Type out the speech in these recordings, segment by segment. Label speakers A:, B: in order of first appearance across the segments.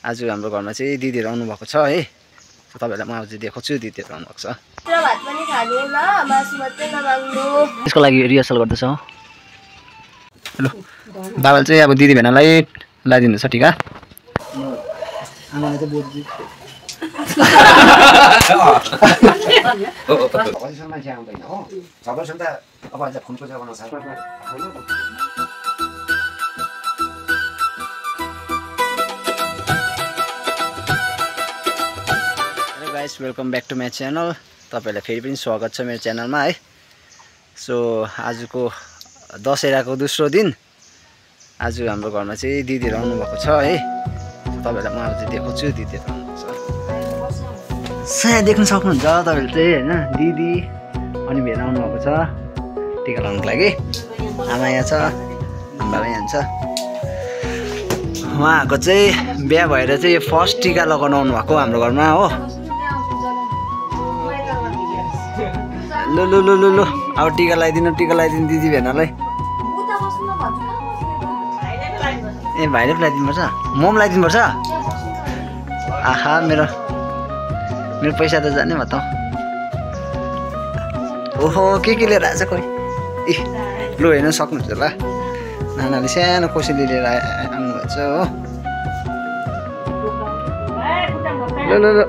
A: आज हाम्रो घरमा चाहिँ दिदीहरु आउनु भएको छ है। तपाईहरुलाई म आज देखाउँछु दिदीहरु आउनु भएको छ।
B: भात पनि खानु ल, मासु मात्रै नमाग्नु।
A: त्यसको लागि रिहर्सल गर्दैछ। हेलो बाबाले चाहिँ अब दिदी भेनालाई लाइदिनु छ टिका। आमाले चाहिँ बोल्दै मान्छे आउँदैन हो। सबैसँग त अब आज फोनको जमाना छ। Guys welcome back to my channel. तपाईहरुलाई फेरि पनि स्वागत छ मेरो च्यानलमा है। सो आजको दशहराको दोस्रो दिन आज हाम्रो घरमा चाहिँ दिदीहरु आउनु भएको छ है। तपाईहरुलाई म आज देखाउँछु दिदीहरु आउनु भएको छ। सायद देख्न सक्नुहुन्छ तपाईहरुले चाहिँ हैन दिदी अनि भेना आउनु भएको छ टिका लगाउनको लागि। आमा यहाँ छ, बाबा यहाँ छ। उहाँको चाहिँ बिहा भएर चाहिँ फर्स्ट टिका लगाउन आउनु भएको हाम्रो घरमा हो। लो लो लो लो लो अब टिका लगाइदिनु दिदी भेनालाई। ए भाइले लगाइदिनु पर्छ, म पनि लगाइदिनु पर्छ। आहा मेरो पैसा त जाने भयो त। ओहो के लिएर आएछ कोही। ए लु हेर्न सक्नुहुन्छ होला नानाले सानो कोसेली लिएर आउनुभएको छ हो। ल ल ल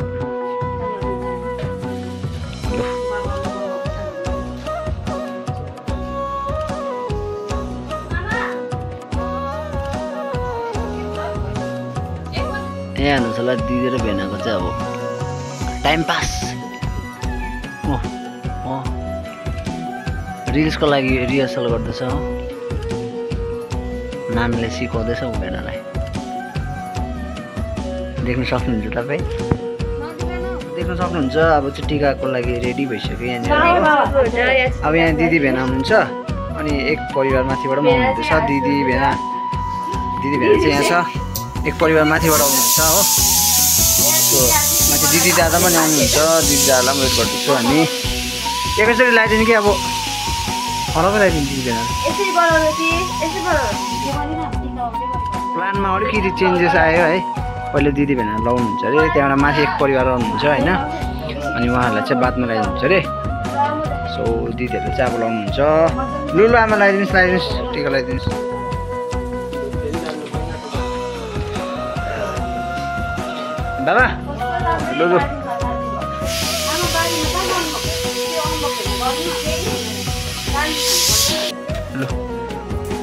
A: यहाँ हेर्नुहोस् होला दिदी र भेनाको चाहिँ अब टाइम पास। रिल्सको लागि रिहर्सल गर्दैछ हो। नानीले सिकाउँदैछ ऊ भेनालाई। देख्न सक्नुहुन्छ तपाईँ, देख्न सक्नुहुन्छ अब चाहिँ टिकाको लागि रेडी भइसक्यो यहाँनिर। अब यहाँ दिदी भेना हुनुहुन्छ अनि एक परिवार माथिबाट पनि आउनुहुँदैछ। दिदी भेना चाहिँ यहाँ छ, एक परिवार माथिबाट आउनुहुन्छ हो। सो माथि दिदी दादा पनि आउनुहुन्छ। दिदी दादालाई वेट गर्दैछु हामी। एकैचोटि लगाइदिनु कि अब अलग्गै लगाइदिनु दिदी भेना। प्लानमा अलिकति चेन्जेस आयो है। पहिले दिदी भेना लगाउनुहुन्छ अरे, त्यहाँबाट माथि एक परिवार आउनुहुन्छ होइन। अनि उहाँहरूलाई चाहिँ बादमा लगाइदिनुहुन्छ अरे। सो दिदीहरूले चाहिँ अब लगाउनुहुन्छ। लु लु आमा लगाइदिनुहोस् टिका लगाइदिनुहोस्। बाबा लु लु लु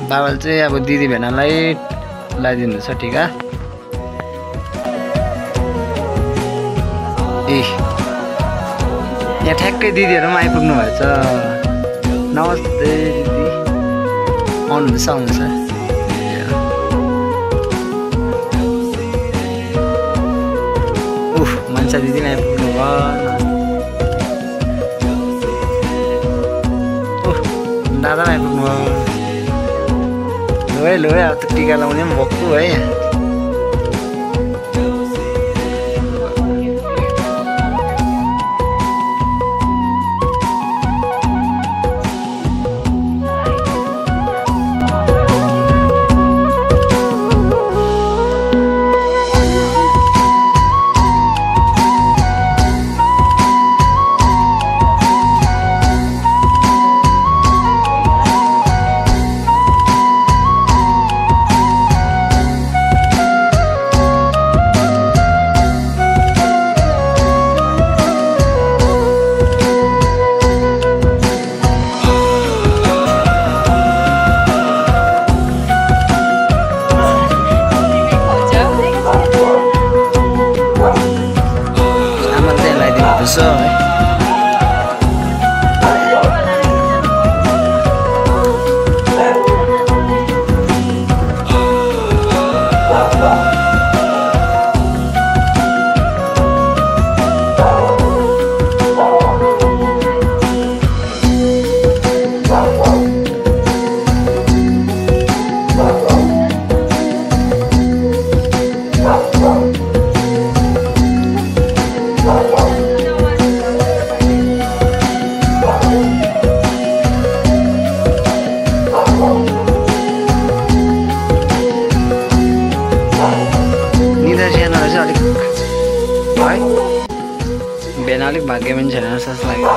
A: बाबाले चाहिँ अब दिदी भेनालाई लगाइदिँदैछ टिका। ए यहाँ ठ्याक्कै दिदीहरू पनि आइपुग्नु भएछ। नमस्ते दिदी आउनुहुन्छ। मान्छे दिदी पनि आइपुग्नु भयो। दादा पनि आइपुग्नु भयो। लु है अब त टिका लगाउने पनि भएको है। चाहिँ अलिक है बिहान अलिक भाग्य पनि छैन जस्तो लाग्यो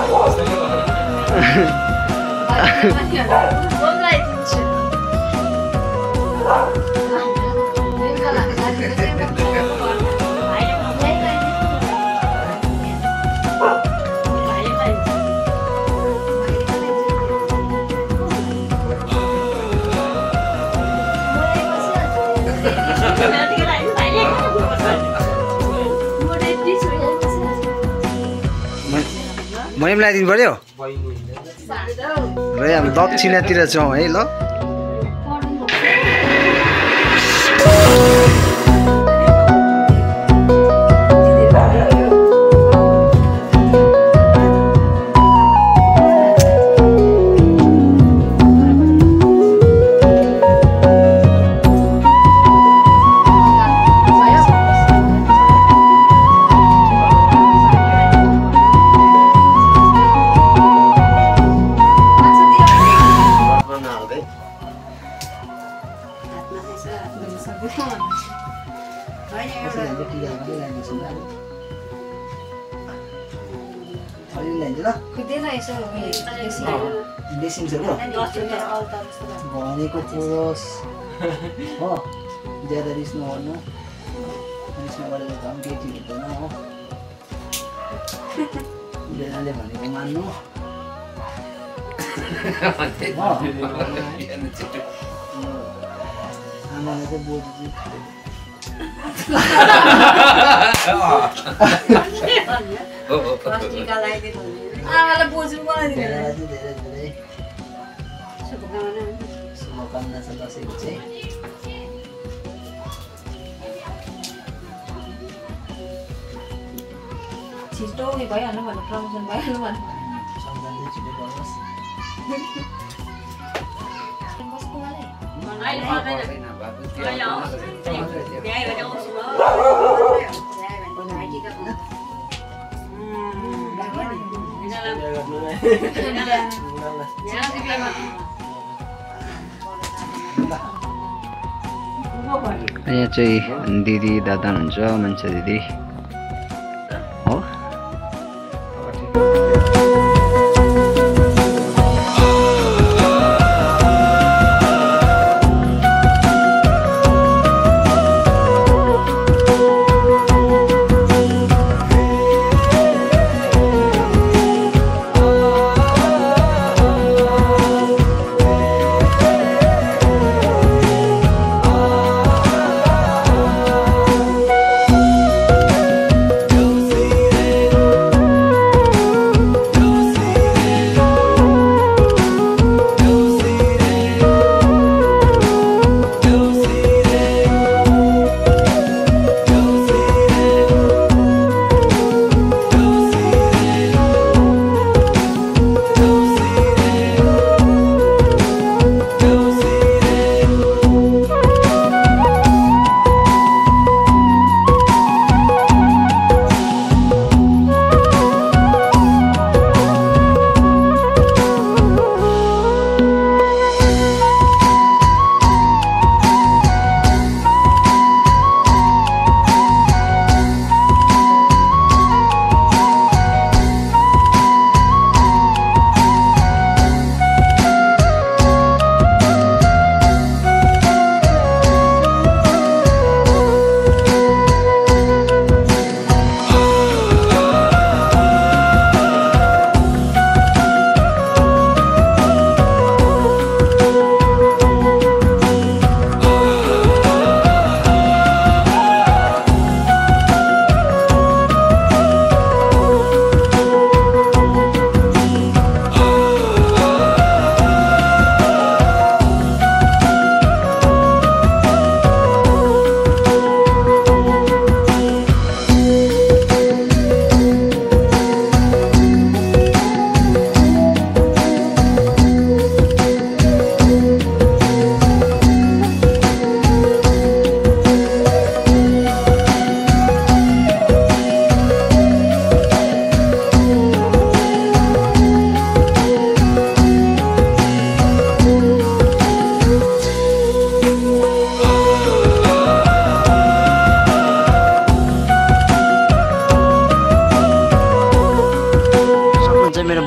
A: मैले पनि लगाइदिनु पर्यो र हामी दक्षिणातिर छौँ है ल भनेको पुरोस् हो ज्यादा रिस नगर्नु रिस नगरेर झन् केटी हुँदैन हो बेलाले भनेको मान्नु आमाले चाहिँ बोजू
B: आमालाई बोजू बनाइदिनु
A: धेरै शुभकामना छ दसैँको चाहिँ
B: छिटो उयो भइहाल्नु भन्नु प्रमोसन भइहाल्नु भन्नु
A: सम्झना चाहिँ छिटो गर्नुहोस् यहाँ चाहिँ दिदी दादा हुनुहुन्छ मान्छे दिदी हो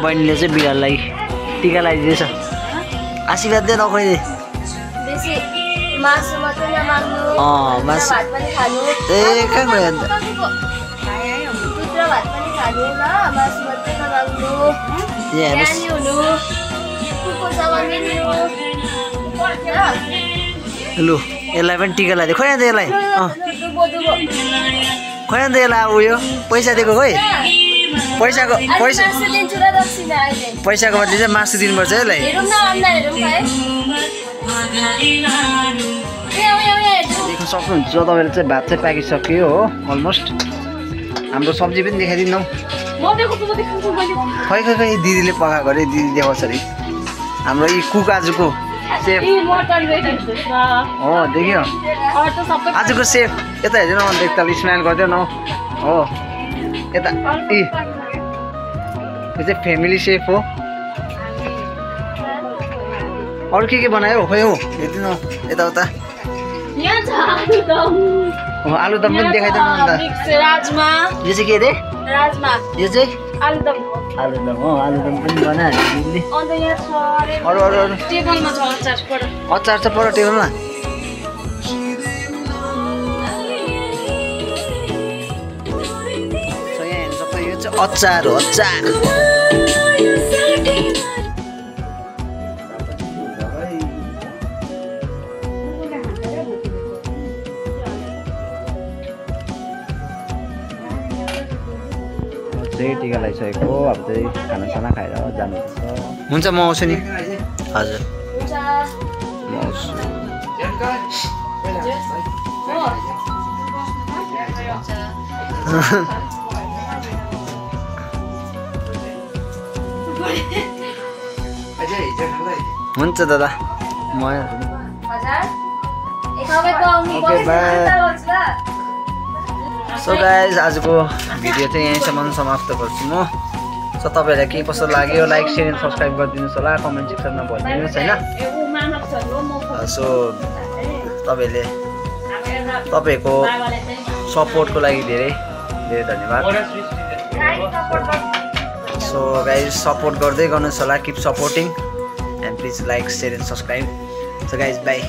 A: बहिनीले चाहिँ बिरालोलाई टिका लगाइदिएछ आशीर्वाद दे नखोइदे
B: बेसी मासु मात्रै नमाग्नु
A: मासु
B: भात पनि खानु
A: ए कहाँ गयो अन्त
B: दुध र भात पनि खानु ल मासु मात्रै नमाग्नु
A: यहाँ
B: ज्ञानी हुनु कुकुरसँग मिल्नु
A: लु यसलाई पनि टिका लगाइदियो खोइ अन्त यसलाई
B: दुबो दुबो
A: खोइ अन्त यसलाई उयो पैसा दिएको खोइ पैसाको पैसा
B: मासु दिन्छु र दक्षिणा अहिले
A: पैसाको बदली चाहिँ मासु दिनुपर्छ यसलाई
B: हेरौँ न अन्डा हेरौँ है
A: देख्न सक्नुहुन्छ तपाईँले चाहिँ भात चाहिँ पाकिसक्यो हो अलमोस्ट हाम्रो सब्जी पनि देखाइदिनु खै खै खै दिदीले पकाएको अरे दिदी देखाउँछ अरे हाम्रो यी कुक आजको सेफ हो देख्यो आजको सेफ यता हेर्नु न अन्त एकताल स्माइल गरिदियो न हो यता यो चाहिँ फ्यामिली सेफ हो अरू के बनायो खोइ हो हेरिदिनु यताउता आलुदम पनि देखाइदिनु अन्त
B: राजमा
A: यो चाहिँ के अरे
B: राजमा
A: यो चाहिँ
B: आलुदम
A: आलुदम हो आलुदम पनि बनायो दिदीले
B: अन्त यहाँ छ अरे
A: अरू अरू अरू
B: टेबलमा छ अचार पढ
A: अचार छ पर टेबलमा यहाँ हेर्नु सक्छ यो चाहिँ अचार हो अचार चाहिँ टिका लगाइसकेको अब चाहिँ खानासाना खाएर जानुपर्छ हुन्छ म आउँछु नि हजुर म आउँछु हुन्छ दादा म सो गाइज आजको भिडियो चाहिँ यहीँसम्म समाप्त गर्छु म सो तपाईँहरूलाई के कस्तो लाग्यो लाइक सेयर एन्ड सब्सक्राइब गरिदिनुहोस् होला कमेन्ट सेक्सनमा भनिदिनुहोस् होइन सो तपाईँहरूको सपोर्टको लागि धेरै धेरै धन्यवाद सो गाइज सपोर्ट गर्दै गर्नुहोस् होला keep supporting and please like share and subscribe so guys by